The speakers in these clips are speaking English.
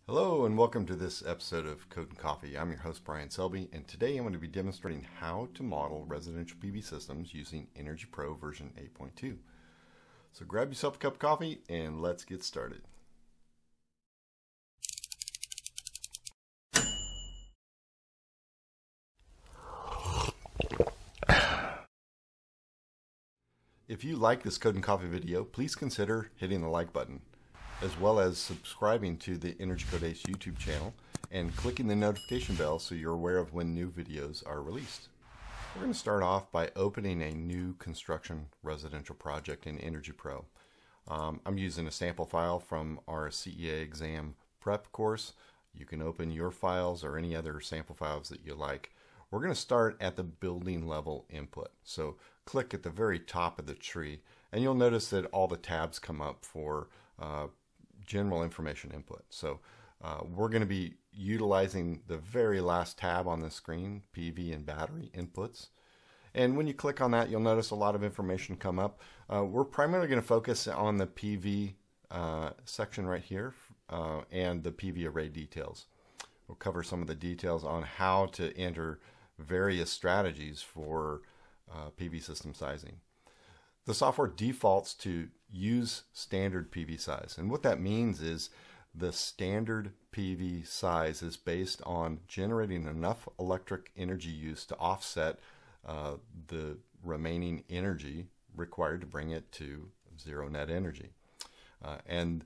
Hello and welcome to this episode of Code and Coffee. I'm your host Brian Selby, and today I'm going to be demonstrating how to model residential PV systems using EnergyPro version 8.2. So grab yourself a cup of coffee and let's get started. If you like this Code and Coffee video, please consider hitting the like button, as well as subscribing to the EnergyCode Ace YouTube channel and clicking the notification bell so you're aware of when new videos are released. We're going to start off by opening a new construction residential project in EnergyPro. I'm using a sample file from our CEA exam prep course. You can open your files or any other sample files that you like. We're going to start at the building level input. So click at the very top of the tree and you'll notice that all the tabs come up for general information input. So we're going to be utilizing the very last tab on the screen, PV and battery inputs. And when you click on that, you'll notice a lot of information come up. We're primarily going to focus on the PV section right here and the PV array details. We'll cover some of the details on how to enter various strategies for PV system sizing. The software defaults to use standard PV size, and what that means is the standard PV size is based on generating enough electric energy use to offset the remaining energy required to bring it to zero net energy. And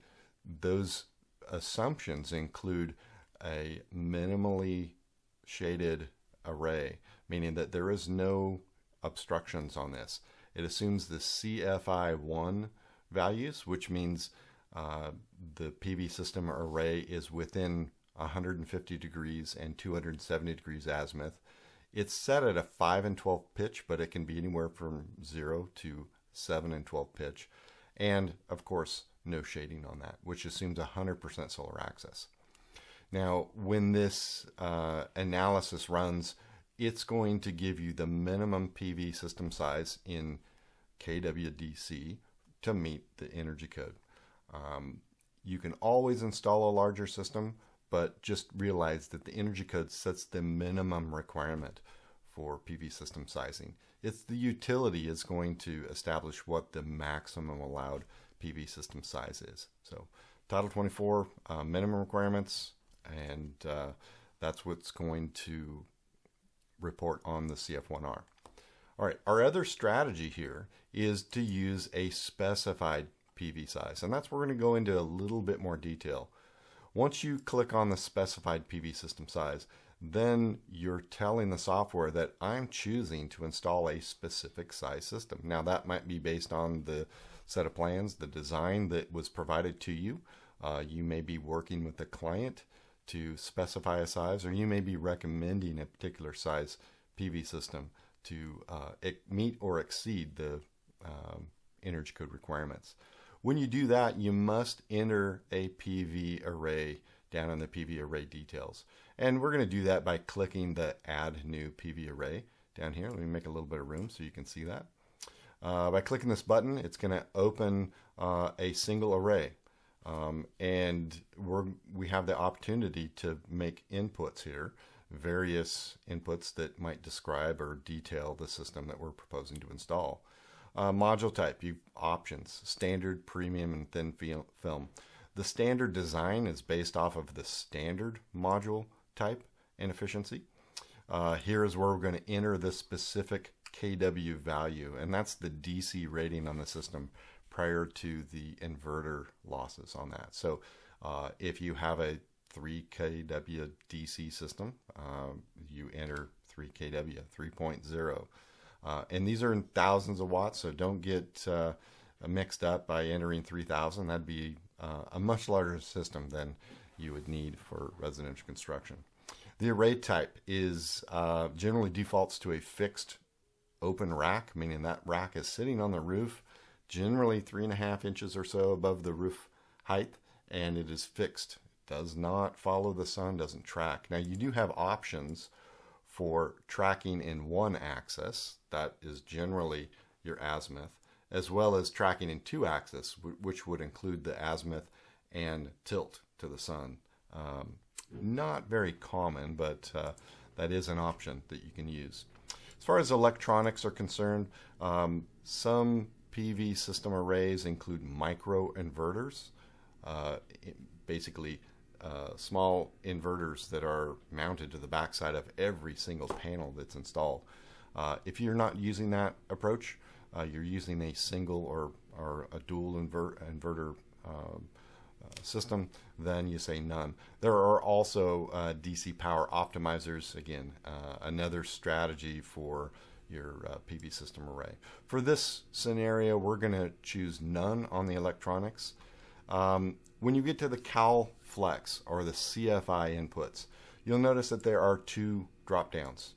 those assumptions include a minimally shaded array, meaning that there is no obstructions on this. It assumes the CFI1 values, which means the PV system array is within 150 degrees and 270 degrees azimuth. It's set at a 5 and 12 pitch, but it can be anywhere from 0 to 7 and 12 pitch. And of course, no shading on that, which assumes 100% solar access. Now, when this analysis runs, it's going to give you the minimum PV system size in kWdc to meet the energy code. You can always install a larger system, but just realize that the energy code sets the minimum requirement for PV system sizing. It's the utility is going to establish what the maximum allowed PV system size is. So Title 24 minimum requirements, and that's what's going to report on the CF1R. All right, our other strategy here is to use a specified PV size, and that's where we're going to go into a little bit more detail. Once you click on the specified PV system size, then you're telling the software that I'm choosing to install a specific size system. Now that might be based on the set of plans, the design that was provided to you. You may be working with the client to specify a size, or you may be recommending a particular size PV system to meet or exceed the energy code requirements. When you do that, you must enter a PV array down in the PV array details. And we're going to do that by clicking the Add New PV Array down here. Let me make a little bit of room so you can see that. By clicking this button, it's going to open a single array. And we have the opportunity to make inputs here, various inputs that might describe or detail the system that we're proposing to install. Module type, options, standard, premium, and thin film. The standard design is based off of the standard module type and efficiency. Here is where we're going to enter the specific kW value, and that's the DC rating on the system prior to the inverter losses on that. So if you have a 3 kW DC system, you enter 3 kW, 3.0. And these are in thousands of watts, so don't get mixed up by entering 3,000. That'd be a much larger system than you would need for residential construction. The array type is generally defaults to a fixed open rack, meaning that rack is sitting on the roof, generally 3.5 inches or so above the roof height, and it is fixed. It does not follow the sun, doesn't track. Now you do have options for tracking in one axis, that is generally your azimuth, as well as tracking in two axes, which would include the azimuth and tilt to the sun Not very common, but that is an option that you can use. As far as electronics are concerned, some PV system arrays include micro inverters, basically small inverters that are mounted to the backside of every single panel that's installed. If you're not using that approach, you're using a single or a dual inverter system, then you say none. There are also DC power optimizers, again, another strategy for your PV system array. For this scenario, we're going to choose none on the electronics. When you get to the Cal Flex or the CFI inputs, you'll notice that there are two drop downs.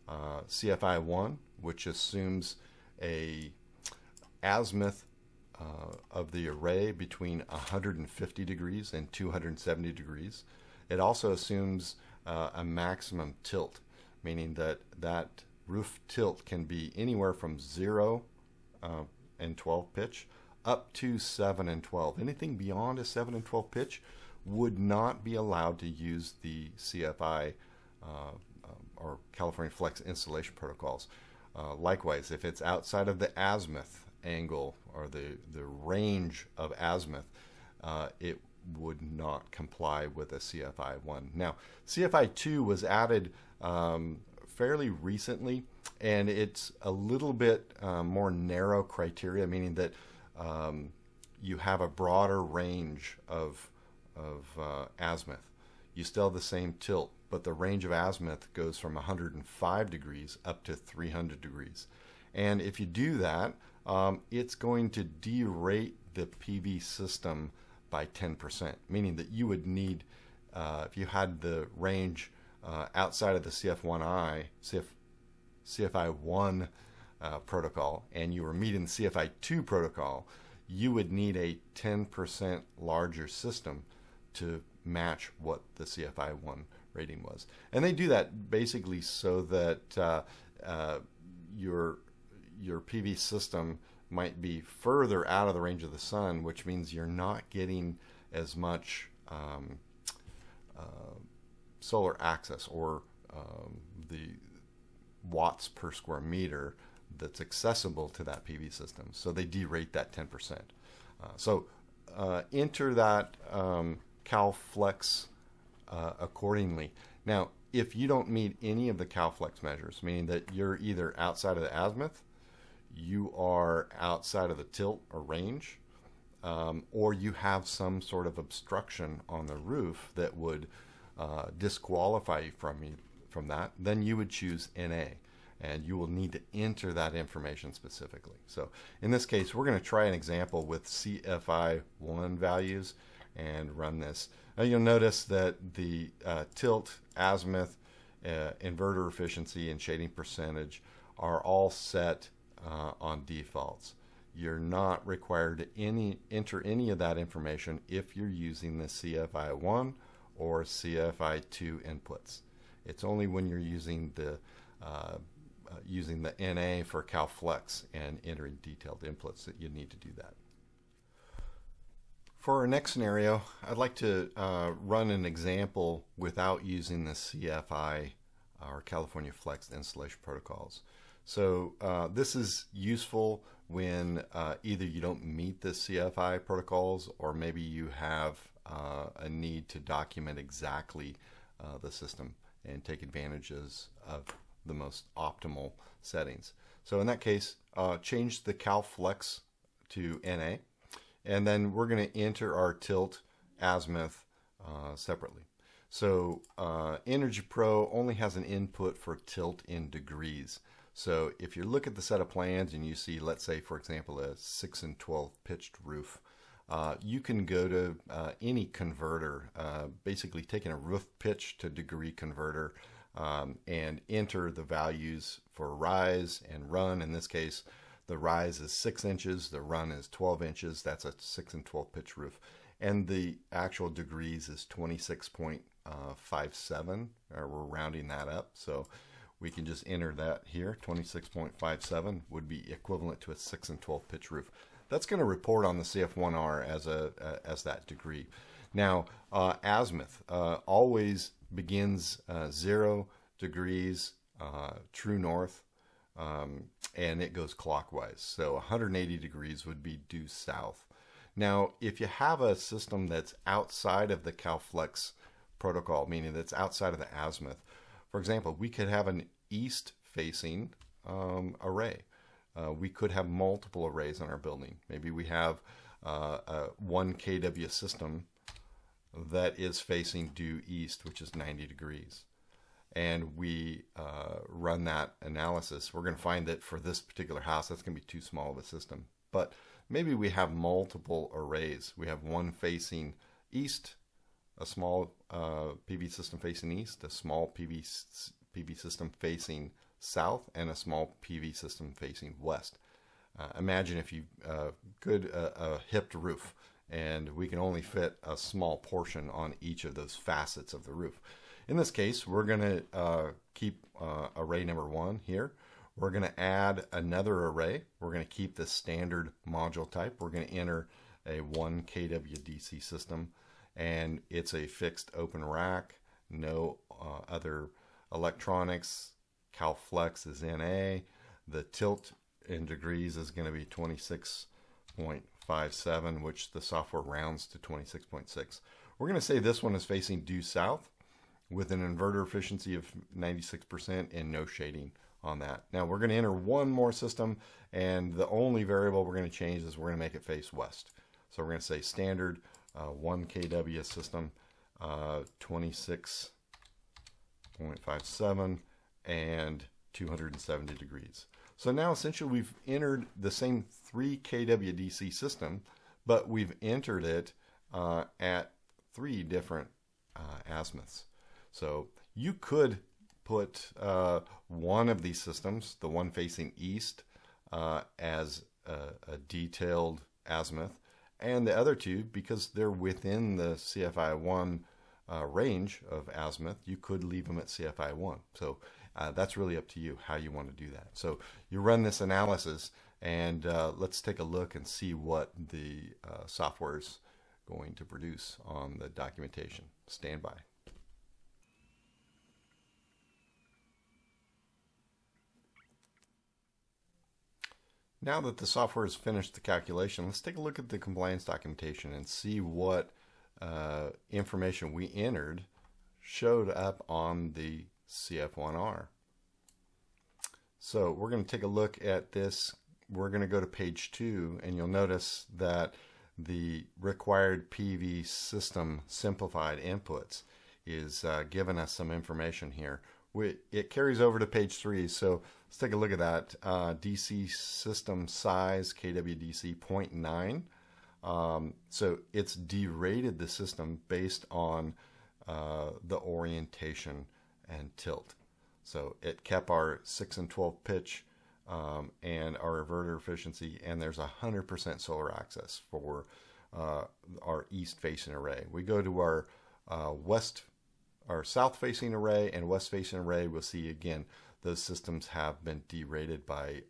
CFI1, which assumes a azimuth of the array between 150 degrees and 270 degrees. It also assumes a maximum tilt, meaning that that roof tilt can be anywhere from 0 and 12 pitch up to 7 and 12. Anything beyond a 7 and 12 pitch would not be allowed to use the CFI or California Flex installation protocols. Likewise, if it's outside of the azimuth angle or the range of azimuth, it would not comply with a CFI1. Now, CFI2 was added fairly recently, and it's a little bit more narrow criteria, meaning that you have a broader range of azimuth. You still have the same tilt, but the range of azimuth goes from 105 degrees up to 300 degrees. And if you do that, it's going to derate the PV system by 10%, meaning that you would need, if you had the range outside of the CFI1 protocol and you were meeting the CFI2 protocol, you would need a 10% larger system to match what the CFI1 rating was. And they do that basically so that your PV system might be further out of the range of the sun, which means you're not getting as much solar access or the watts per square meter that's accessible to that PV system. So they derate that 10%. Enter that Cal Flex accordingly. Now, if you don't meet any of the Cal Flex measures, meaning that you're either outside of the azimuth, you are outside of the tilt or range, or you have some sort of obstruction on the roof that would disqualify you from that, then you would choose NA, and you will need to enter that information specifically. So in this case, we're going to try an example with CFI1 values and run this. Now you'll notice that the tilt, azimuth, inverter efficiency, and shading percentage are all set on defaults. You're not required to enter any of that information if you're using the CFI1 or CFI2 inputs. It's only when you're using the NA for Cal Flex and entering detailed inputs that you need to do that. For our next scenario, I'd like to run an example without using the CFI or California Flex installation protocols. So this is useful when either you don't meet the CFI protocols, or maybe you have a need to document exactly the system and take advantages of the most optimal settings. So in that case, change the Cal Flex to NA, and then we're going to enter our tilt azimuth separately. So EnergyPro only has an input for tilt in degrees. So if you look at the set of plans and you see, let's say, for example, a 6 and 12 pitched roof, you can go to any converter, basically taking a roof pitch to degree converter, and enter the values for rise and run. In this case, the rise is 6 inches, the run is 12 inches. That's a 6 and 12 pitch roof. And the actual degrees is 26.57, or we're rounding that up. So we can just enter that here. 26.57 would be equivalent to a 6 and 12 pitch roof. That's going to report on the CF1R as that degree. Now, azimuth always begins 0 degrees true north, and it goes clockwise. So 180 degrees would be due south. Now, if you have a system that's outside of the CalFlex protocol, meaning that's outside of the azimuth, for example, we could have an east-facing array. We could have multiple arrays on our building. Maybe we have a 1 kW system that is facing due east, which is 90 degrees. And we run that analysis. We're going to find that for this particular house, that's going to be too small of a system. But maybe we have multiple arrays. We have one facing east, a small PV system facing east, a small PV system facing south, and a small PV system facing west. Imagine if you could a hipped roof, and we can only fit a small portion on each of those facets of the roof. In this case, we're going to keep array number 1 here. We're going to add another array. We're going to keep the standard module type. We're going to enter a 1 kW DC system, and it's a fixed open rack, no other electronics. CalFlex is NA. The tilt in degrees is going to be 26.57, which the software rounds to 26.6. We're going to say this one is facing due south with an inverter efficiency of 96% and no shading on that. Now we're going to enter one more system, and the only variable we're going to change is we're going to make it face west. So we're going to say standard 1 kW system, 26.57 and 270 degrees. So now essentially we've entered the same 3 kW DC system, but we've entered it at 3 different azimuths. So you could put one of these systems, the one facing east, as a detailed azimuth, and the other 2, because they're within the CFI1 range of azimuth, you could leave them at CFI1. So that's really up to you how you want to do that. So you run this analysis, and let's take a look and see what the software is going to produce on the documentation. Stand by. Now that the software has finished the calculation, let's take a look at the compliance documentation and see what information we entered showed up on the CF1R. So we're going to take a look at this. We're going to go to page 2, and you'll notice that the required PV system simplified inputs is giving us some information here. It carries over to page 3, so let's take a look at that. DC system size, kWDC 0.9. So it's derated the system based on the orientation and tilt. So it kept our 6 and 12 pitch and our inverter efficiency, and there's 100% solar access for our east facing array. We go to our south facing array and west facing array, we'll see again those systems have been derated by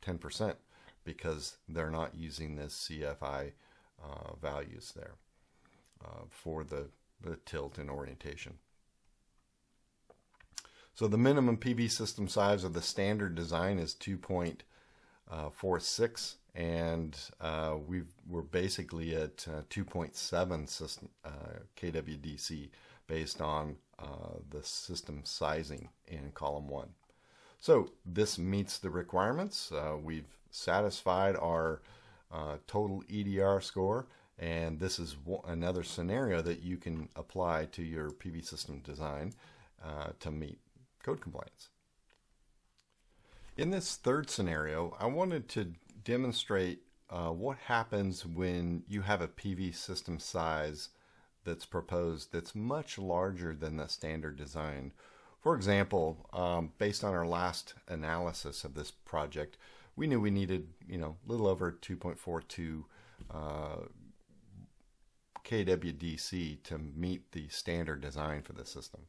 10% because they're not using this CFI values there for the tilt and orientation. So the minimum PV system size of the standard design is 2.46, and we're basically at 2.7 system kWDC based on the system sizing in column 1. So this meets the requirements. We've satisfied our total EDR score, and this is another scenario that you can apply to your PV system design to meet code compliance. In this third scenario, I wanted to demonstrate what happens when you have a PV system size that's proposed that's much larger than the standard design. For example, based on our last analysis of this project, we knew we needed, a little over 2.42 kWDC to meet the standard design for the system.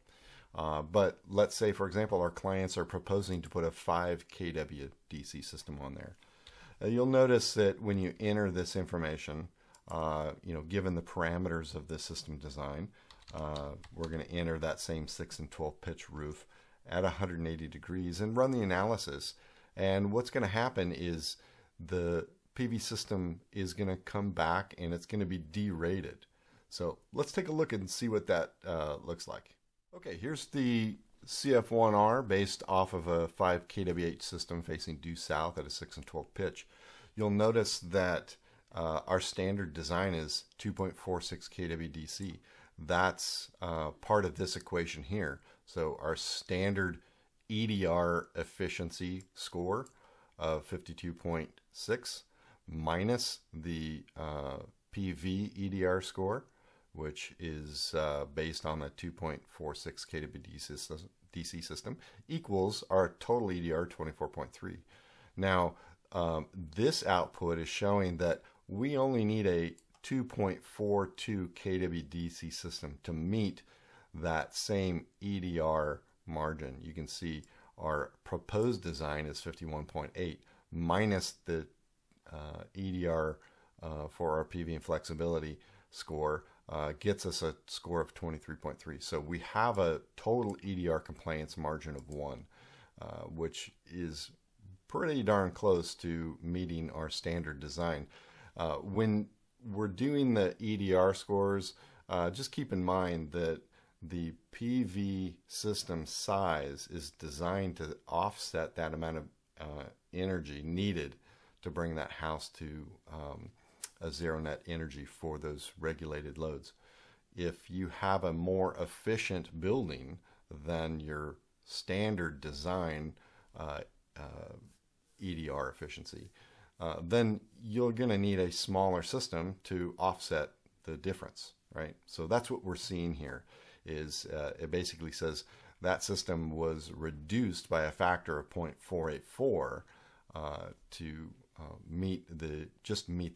But let's say, for example, our clients are proposing to put a 5 kW DC system on there. You'll notice that when you enter this information, given the parameters of this system design, we're going to enter that same 6 and 12 pitch roof at 180 degrees and run the analysis. And what's going to happen is the PV system is going to come back and it's going to be derated. So let's take a look and see what that looks like. Okay, here's the CF1R based off of a 5 kWh system facing due south at a 6 and 12 pitch. You'll notice that our standard design is 2.46 kW DC. That's part of this equation here. So our standard EDR efficiency score of 52.6 minus the PV EDR score, which is based on a 2.46 kW DC system, equals our total EDR 24.3. Now, this output is showing that we only need a 2.42 kW DC system to meet that same EDR margin. You can see our proposed design is 51.8 minus the EDR for our PV and flexibility score gets us a score of 23.3. So we have a total EDR compliance margin of 1, which is pretty darn close to meeting our standard design. When we're doing the EDR scores, just keep in mind that the PV system size is designed to offset that amount of energy needed to bring that house to a zero net energy for those regulated loads. If you have a more efficient building than your standard design EDR efficiency, then you're going to need a smaller system to offset the difference, right? So that's what we're seeing here. Is it basically says that system was reduced by a factor of 0.484 to meet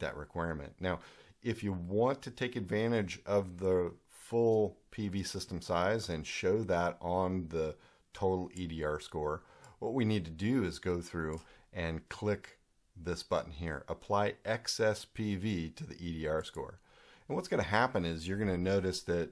that requirement. Now, if you want to take advantage of the full PV system size and show that on the total EDR score, what we need to do is go through and click this button here, apply excess PV to the EDR score. And what's going to happen is you're going to notice that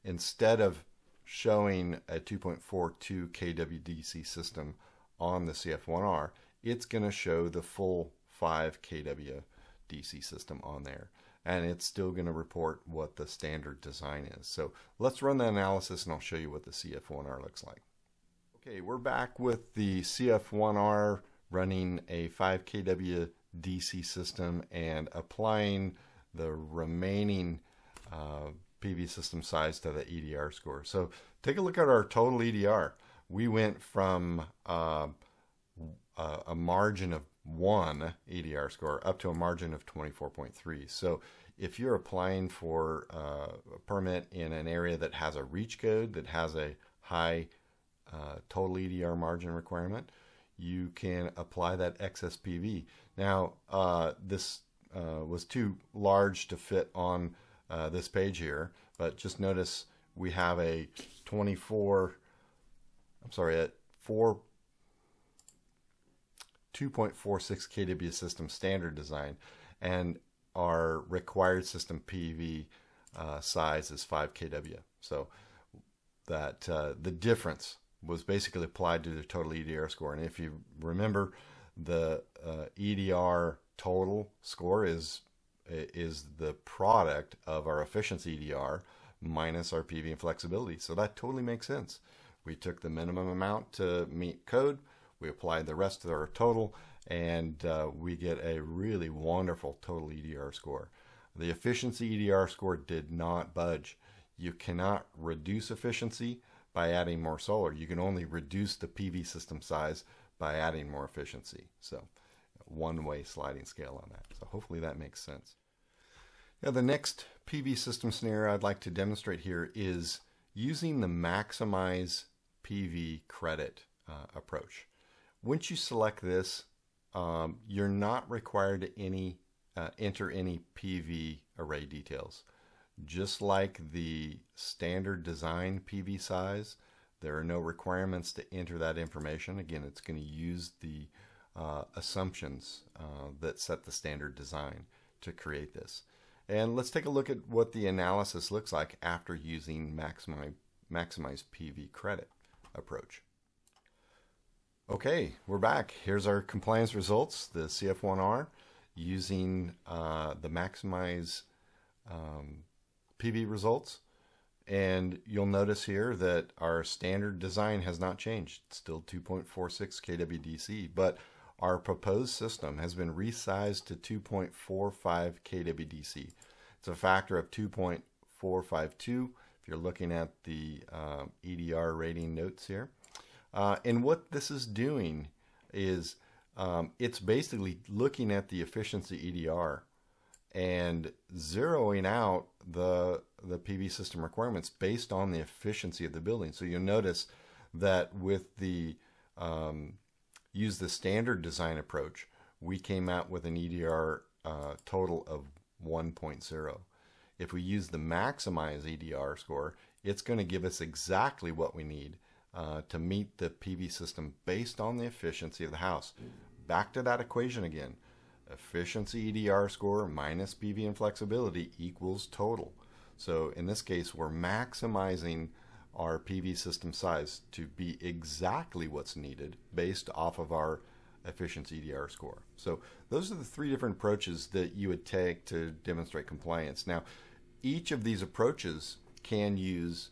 instead of showing a 2.42 kW DC system on the CF1R, it's going to show the full 5 kW DC system on there. And it's still going to report what the standard design is. So let's run the analysis and I'll show you what the CF1R looks like. Okay, we're back with the CF1R running a 5 kW DC system and applying the remaining PV system size to the EDR score. So take a look at our total EDR. We went from a margin of 1 EDR score up to a margin of 24.3. So if you're applying for a permit in an area that has a reach code that has a high total EDR margin requirement, you can apply that excess PV. Now, this was too large to fit on this page here, but just notice we have a 2.46 kW system standard design, and our required system PV size is 5 kW. So that the difference was basically applied to the total EDR score. And if you remember, the EDR total score is the product of our efficiency EDR minus our PV and flexibility. So that totally makes sense. We took the minimum amount to meet code, we applied the rest of our total, and we get a really wonderful total EDR score. The efficiency EDR score did not budge. You cannot reduce efficiency by adding more solar. You can only reduce the PV system size by adding more efficiency. So one-way sliding scale on that. So hopefully that makes sense. Now the next PV system scenario I'd like to demonstrate here is using the maximize PV credit approach. Once you select this, you're not required to enter any PV array details. Just like the standard design PV size, there are no requirements to enter that information. Again, it's going to use the assumptions that set the standard design to create this. And let's take a look at what the analysis looks like after using maximize PV credit approach. Okay, we're back. Here's our compliance results, the CF1R, using the maximize PV results. And you'll notice here that our standard design has not changed. It's still 2.46 kWdc, but our proposed system has been resized to 2.45 kWdc. It's a factor of 2.452 if you're looking at the EDR rating notes here. And what this is doing is it's basically looking at the efficiency EDR and zeroing out the PV system requirements based on the efficiency of the building. So you'll notice that with the use the standard design approach, we came out with an EDR total of 1.0. If we use the maximize EDR score, it's going to give us exactly what we need to meet the PV system based on the efficiency of the house. Back to that equation again. Efficiency EDR score minus PV and flexibility equals total. So in this case, we're maximizing our PV system size to be exactly what's needed based off of our efficiency EDR score. So those are the three different approaches that you would take to demonstrate compliance. Now, each of these approaches can use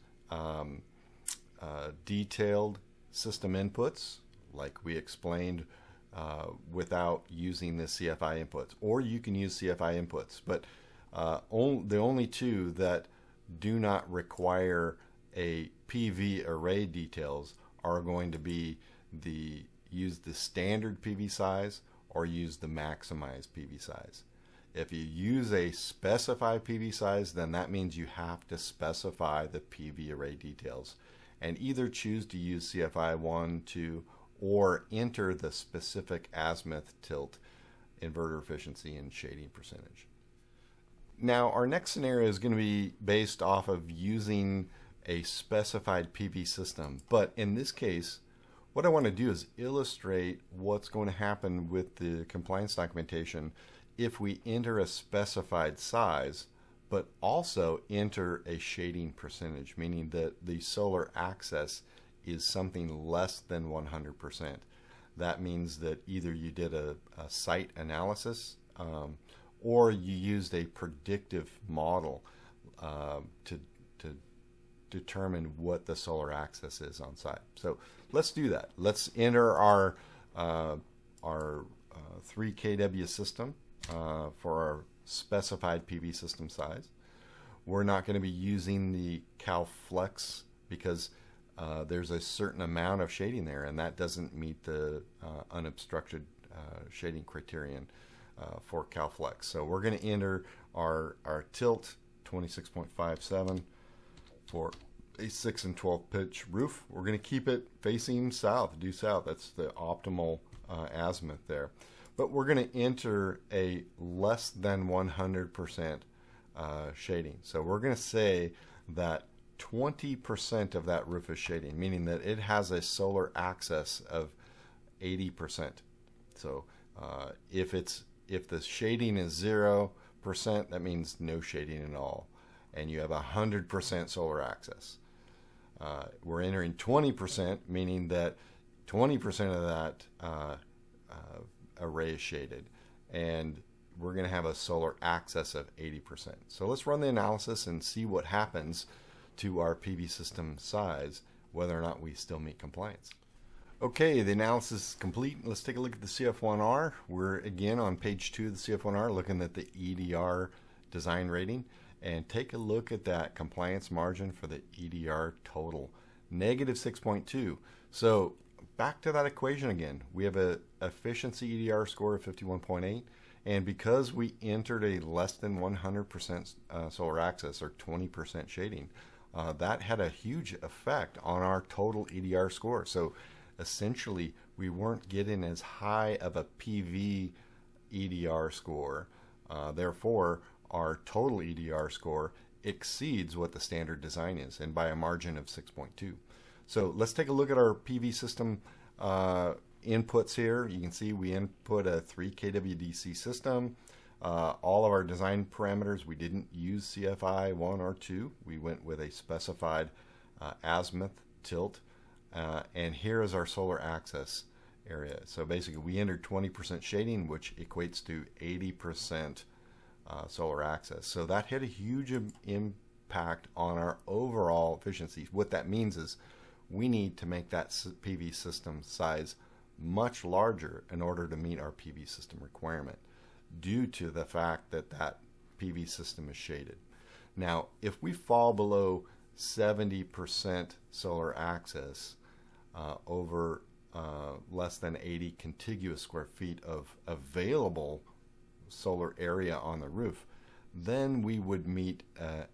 detailed system inputs, like we explained, without using the CFI inputs, or you can use CFI inputs, but the only two that do not require a PV array details are going to be use the standard PV size or use the maximized PV size. If you use a specified PV size, then that means you have to specify the PV array details and either choose to use CFI1, 2, or enter the specific azimuth, tilt, inverter efficiency, and shading percentage. Now, our next scenario is going to be based off of using a specified PV system. But in this case, what I want to do is illustrate what's going to happen with the compliance documentation if we enter a specified size, but also enter a shading percentage, meaning that the solar access is something less than 100%. That means that either you did a site analysis or you used a predictive model to determine what the solar access is on site. So let's do that. Let's enter our 3 kW system for our specified PV system size. We're not going to be using the CalFlex because there's a certain amount of shading there, and that doesn't meet the unobstructed shading criterion for CalFlex. So we're going to enter our tilt 26.57 for a 6 and 12 pitch roof. We're going to keep it facing south, due south. That's the optimal azimuth there. But we're going to enter a less than 100% shading. So we're going to say that 20% of that roof is shading, meaning that it has a solar access of 80%. So if the shading is 0%, that means no shading at all, and you have 100% solar access. We're entering 20%, meaning that 20% of that array is shaded, and we're going to have a solar access of 80%. So let's run the analysis and see what happens to our PV system size, whether or not we still meet compliance. Okay, the analysis is complete. Let's take a look at the CF1R. We're again on page 2 of the CF1R looking at the EDR design rating, and take a look at that compliance margin for the EDR total, -6.2. So back to that equation again. We have a efficiency EDR score of 51.8, and because we entered a less than 100% solar access or 20% shading, that had a huge effect on our total EDR score. So essentially, we weren't getting as high of a PV EDR score. Therefore, our total EDR score exceeds what the standard design is, and by a margin of 6.2. So let's take a look at our PV system inputs here. You can see we input a 3 kWdc system. All of our design parameters, we didn't use CFI1 or 2. We went with a specified azimuth tilt. And here is our solar access area. So basically we entered 20% shading, which equates to 80% solar access. So that had a huge impact on our overall efficiency. What that means is we need to make that PV system size much larger in order to meet our PV system requirement, due to the fact that that PV system is shaded. Now, if we fall below 70% solar access over less than 80 contiguous square feet of available solar area on the roof, then we would meet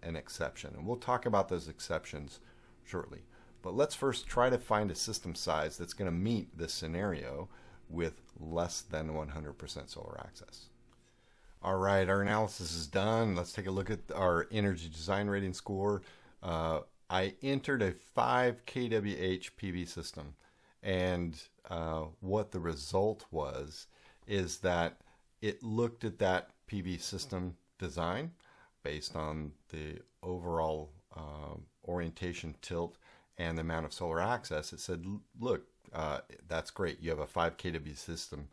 an exception. And we'll talk about those exceptions shortly. But let's first try to find a system size that's going to meet this scenario with less than 100% solar access. All right, our analysis is done. Let's take a look at our energy design rating score. I entered a 5 kWh PV system, and what the result was is that it looked at that PV system design based on the overall orientation, tilt, and the amount of solar access. It said, look, that's great. You have a 5 kW system,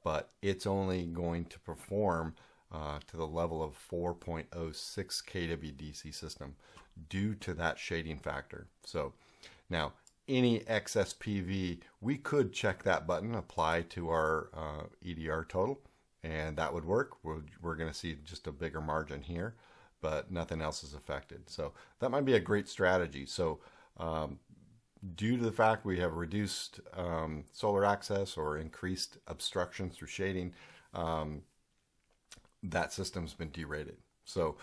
but it's only going to perform to the level of 4.06 kW DC system due to that shading factor. So now any excess PV, we could check that button, apply to our EDR total, and that would work. We're going to see just a bigger margin here, but nothing else is affected. So that might be a great strategy. So due to the fact we have reduced solar access or increased obstruction through shading, that system's been derated. So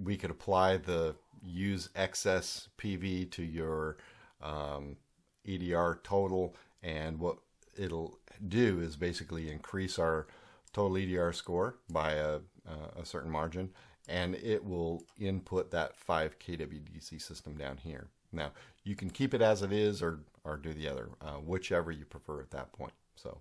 we could apply the use excess PV to your EDR total, and what it'll do is basically increase our total EDR score by a certain margin, and it will input that 5 kW DC system down here. Now, you can keep it as it is or do the other, whichever you prefer at that point. So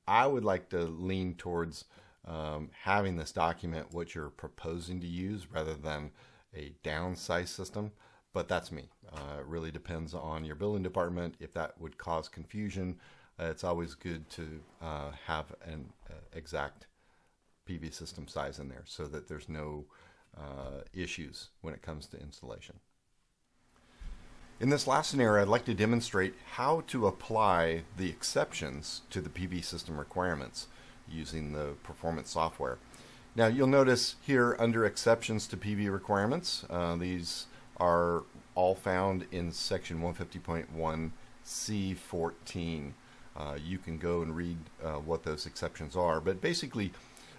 I would like to lean towards having this document what you're proposing to use rather than a downsized system, but that's me. It really depends on your building department. If that would cause confusion, it's always good to have an exact PV system size in there so that there's no issues when it comes to installation. In this last scenario, I'd like to demonstrate how to apply the exceptions to the PV system requirements using the performance software. Now you'll notice here under exceptions to PV requirements, these are all found in section 150.1 C14. You can go and read what those exceptions are, but basically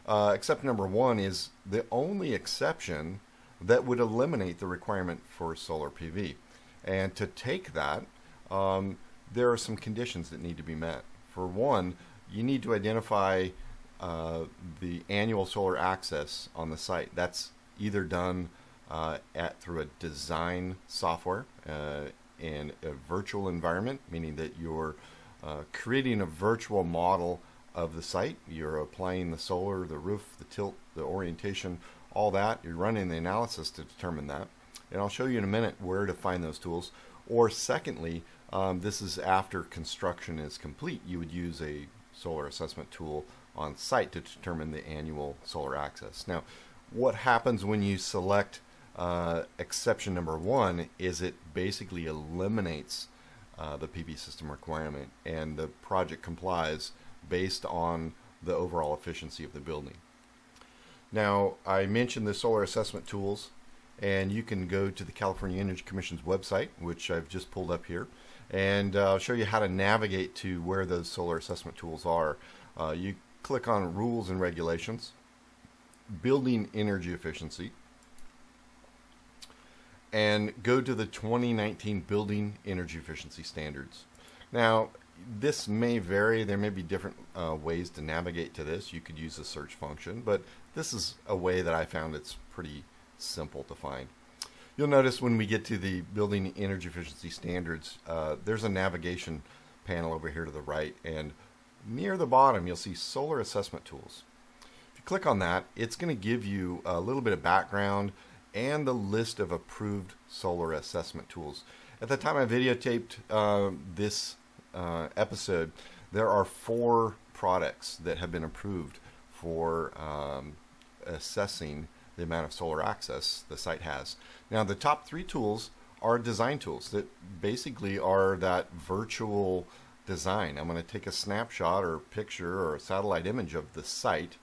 exception number 1 is the only exception that would eliminate the requirement for solar PV. And to take that, there are some conditions that need to be met. For one, you need to identify the annual solar access on the site. That's either done through a design software in a virtual environment, meaning that you're creating a virtual model of the site. You're applying the solar, the roof, the tilt, the orientation, all that. You're running the analysis to determine that. And I'll show you in a minute where to find those tools. Or secondly, this is after construction is complete. You would use a solar assessment tool on site to determine the annual solar access. Now, what happens when you select exception number 1 is it basically eliminates the PV system requirement, and the project complies based on the overall efficiency of the building. Now, I mentioned the solar assessment tools, and you can go to the California Energy Commission's website, which I've just pulled up here, and I'll show you how to navigate to where those solar assessment tools are. You click on Rules and Regulations, Building Energy Efficiency, and go to the 2019 Building Energy Efficiency Standards. Now, this may vary. There may be different ways to navigate to this. You could use a search function, but this is a way that I found it's pretty simple to find. You'll notice when we get to the Building Energy Efficiency Standards, there's a navigation panel over here to the right, and near the bottom you'll see Solar Assessment Tools. If you click on that, it's going to give you a little bit of background and the list of approved solar assessment tools. At the time I videotaped this episode, there are 4 products that have been approved for assessing the amount of solar access the site has. Now, the top 3 tools are design tools that basically are that virtual design. I'm going to take a snapshot or picture or a satellite image of the site.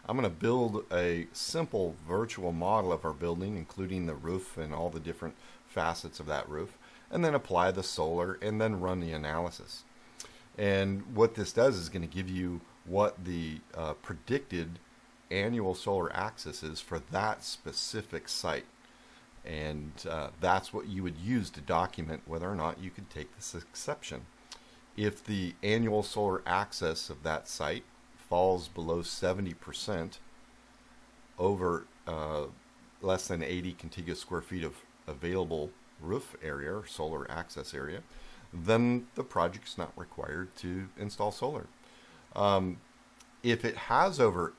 I'm going to build a simple virtual model of our building, including the roof and all the different facets of that roof, and then apply the solar and then run the analysis. And what this does is going to give you what the predicted annual solar access is for that specific site. And that's what you would use to document whether or not you could take this exception. If the annual solar access of that site falls below 70% over less than 80 contiguous square feet of available roof area or solar access area, then the project's not required to install solar. If it has over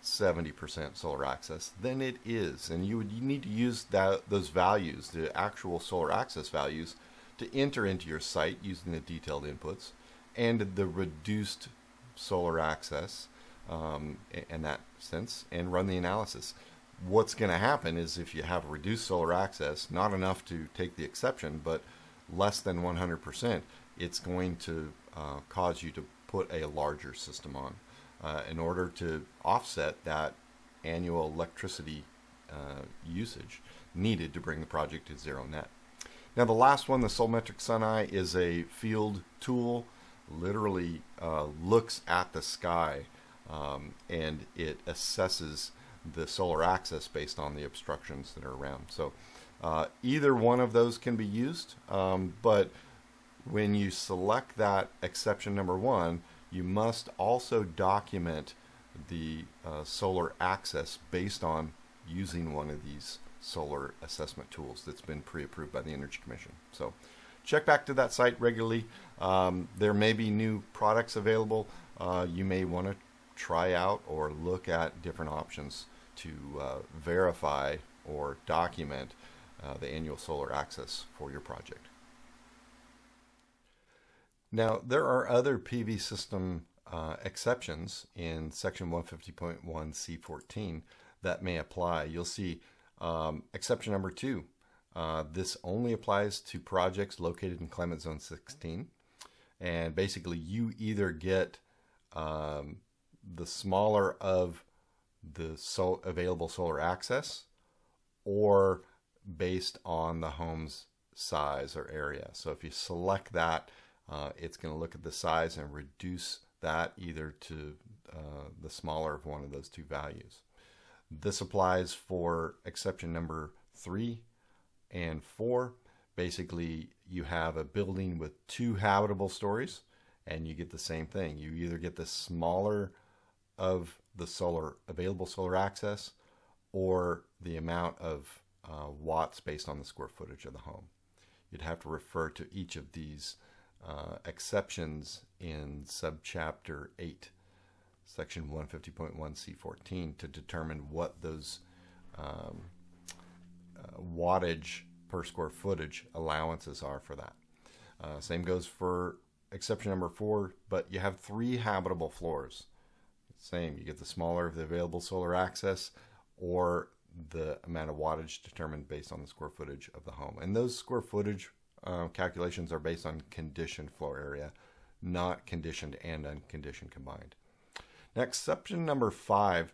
70% solar access, then it is, and you need to use those values, the actual solar access values, to enter into your site using the detailed inputs and the reduced solar access in that sense, and run the analysis. What's going to happen is if you have reduced solar access, not enough to take the exception, but less than 100%, it's going to cause you to put a larger system on in order to offset that annual electricity usage needed to bring the project to zero net. Now, the last one, the Solmetric Sun Eye, is a field tool. Literally looks at the sky and it assesses the solar access based on the obstructions that are around. So either one of those can be used, but when you select that exception number 1, you must also document the solar access based on using one of these solar assessment tools that's been pre-approved by the Energy Commission. So check back to that site regularly. There may be new products available. You may want to try out or look at different options to verify or document the annual solar access for your project. Now, there are other PV system exceptions in section 150.1 C14 that may apply. You'll see exception number 2. This only applies to projects located in climate zone 16, and basically you either get the smaller of the available solar access or based on the home's size or area. So if you select that, it's going to look at the size and reduce that either to the smaller of one of those 2 values. This applies for exception number 3 and 4. Basically, you have a building with 2 habitable stories and you get the same thing. You either get the smaller of the available solar access or the amount of watts based on the square footage of the home. You'd have to refer to each of these exceptions in subchapter 8, section 150.1 C14, to determine what those wattage per square footage allowances are for that. Same goes for exception number 4, but you have 3 habitable floors. Same, you get the smaller of the available solar access or the amount of wattage determined based on the square footage of the home. And those square footage calculations are based on conditioned floor area, not conditioned and unconditioned combined. Now, exception number 5,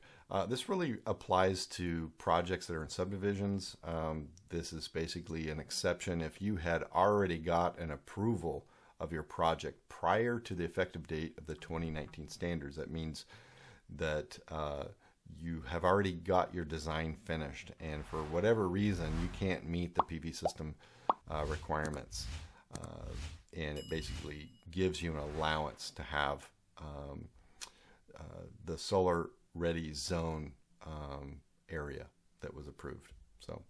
this really applies to projects that are in subdivisions. This is basically an exception if you had already got an approval of your project prior to the effective date of the 2019 standards. That means that you have already got your design finished, and for whatever reason you can't meet the PV system requirements, and it basically gives you an allowance to have the solar ready zone area that was approved. So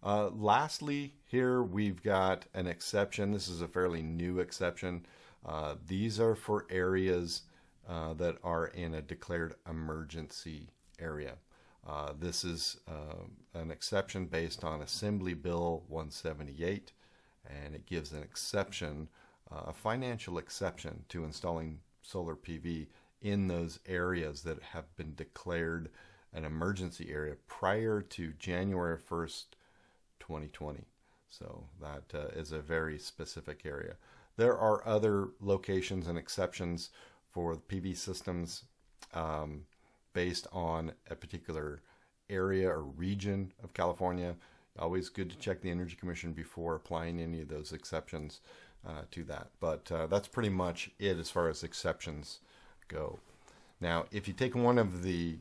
lastly, here we've got an exception. This is a fairly new exception. These are for areas that are in a declared emergency area. This is an exception based on Assembly Bill 178, and it gives an exception, a financial exception to installing solar PV in those areas that have been declared an emergency area prior to January 1st, 2020. So that is a very specific area. There are other locations and exceptions for PV systems based on a particular area or region of California. Always good to check the Energy Commission before applying any of those exceptions to that. But that's pretty much it as far as exceptions go. Now, if you take one of the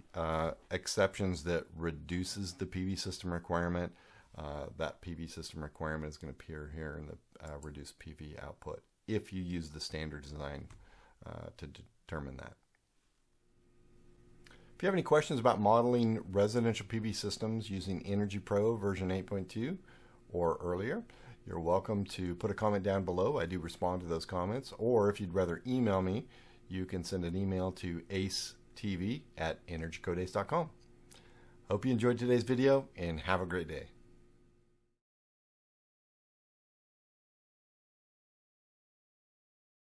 exceptions that reduces the PV system requirement, that PV system requirement is going to appear here in the reduced PV output if you use the standard design to determine that. If you have any questions about modeling residential PV systems using EnergyPro version 8.2 or earlier, you're welcome to put a comment down below. I do respond to those comments. Or if you'd rather email me, you can send an email to AceTV@energycodeace.com. Hope you enjoyed today's video and have a great day.